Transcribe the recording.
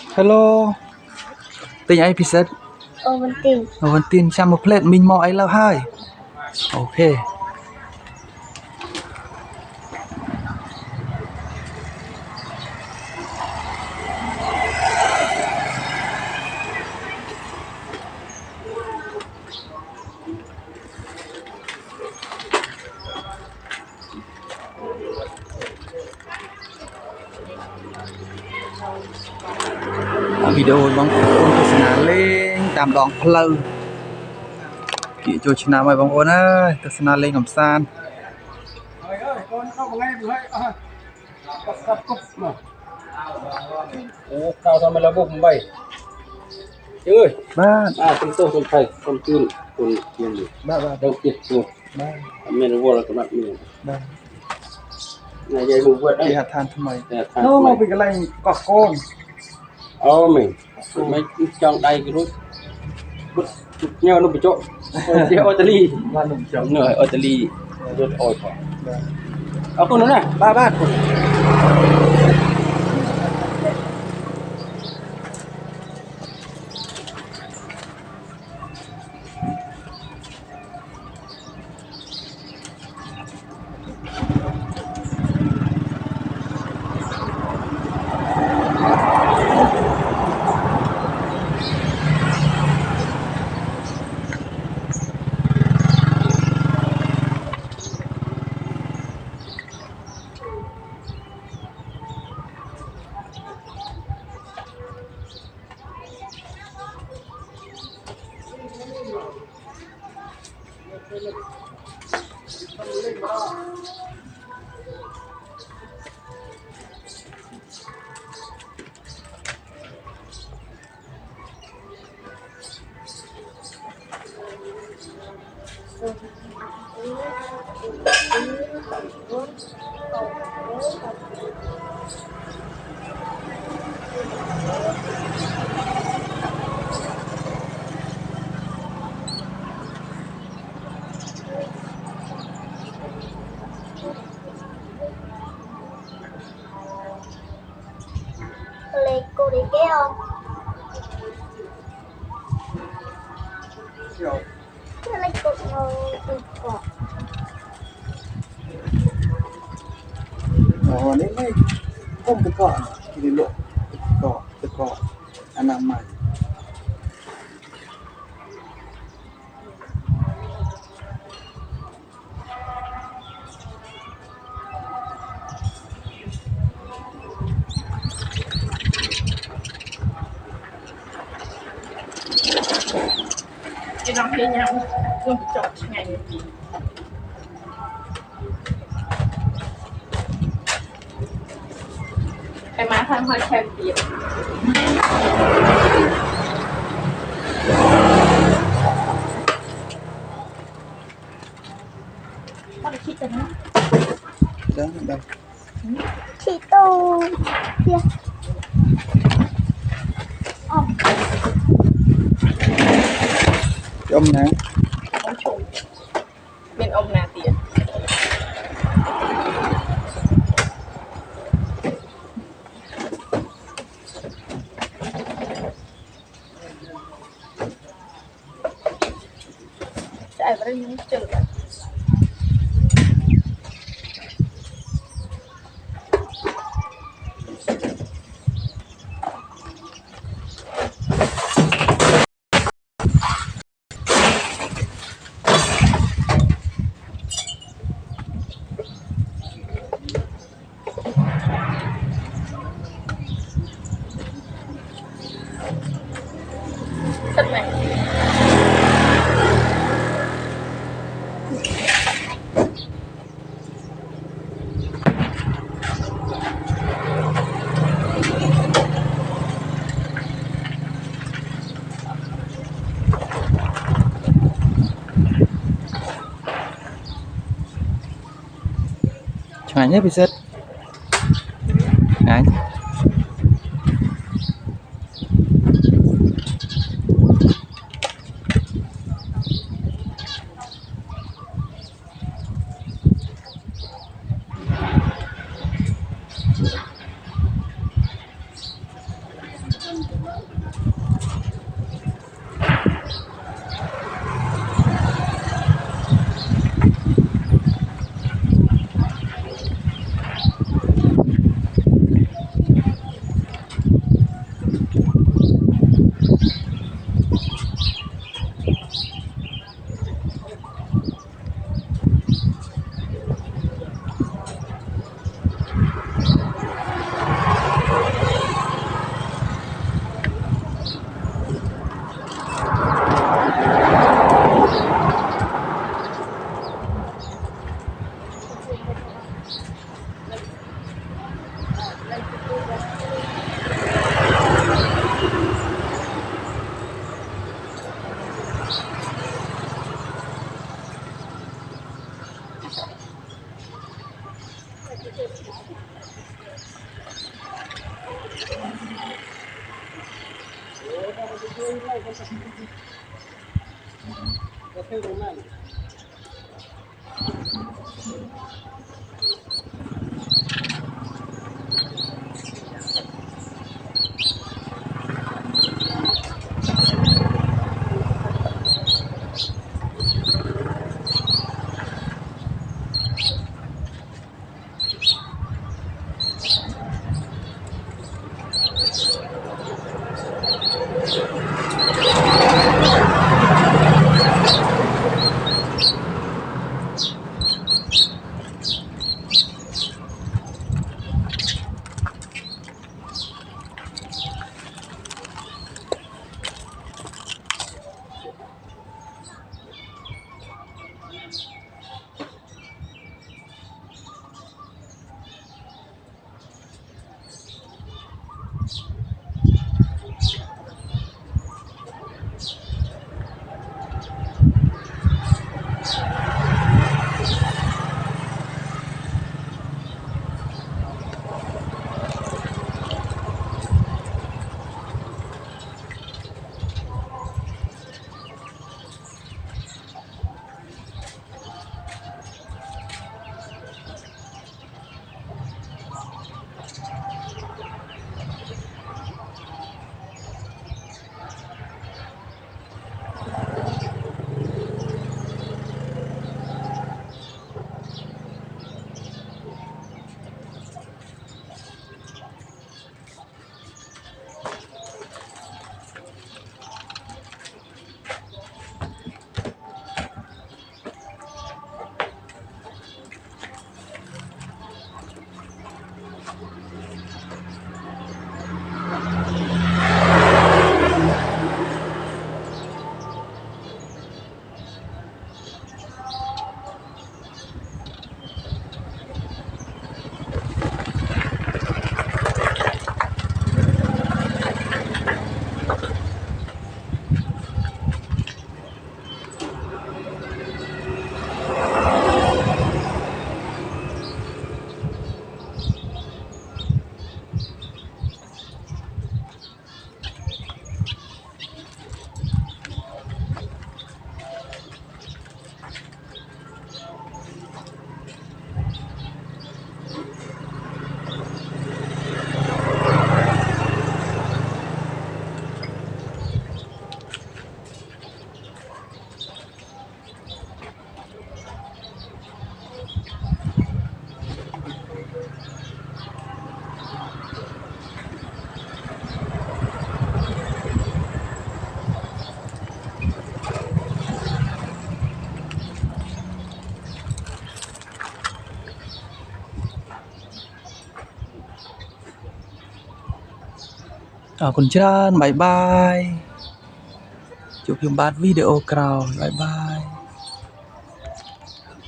Hello, tình ai pizza? Ovaltine. Ovaltine cho một plate mình mò ấy là hai. Ok. Video bóng ôn của sân lên tạm đón pleu kỹ cho chị nào mày bóng ôn ơi từ sân lên ngầm san sao sao mà là bụng bay chứ ơi ba con tô con thầy con cươn con tiền được ba đâu tiệt rồi ba mình vô là các bạn mình ba ngày dây hùng vượt chị đấy hạt than thằng mày nó nó bị cái này cọp con mình mấy trong đây cái rút nhau nó bị trộn thì Italy là nồng chấm nửa Italy rút ổi khỏi con nữa này ba bát Lấy cô đi cái không? Cái lấy cô đi cọ. Đến đây không được cọ thì lộ cọ anh làm mày cái đó kia nhau dùng chọn ngày cái má thân hơi kèm tiền bắt được chít rồi đó đâu Chị tô kia. ông nè ông chủ bên ông là tiền chạy vào đây những chữ thật này chẳng nhé pizza anh អរគុណច្រើនបាយបាយជួបខ្ញុំបាទវីដេអូក្រោយបាយបាយ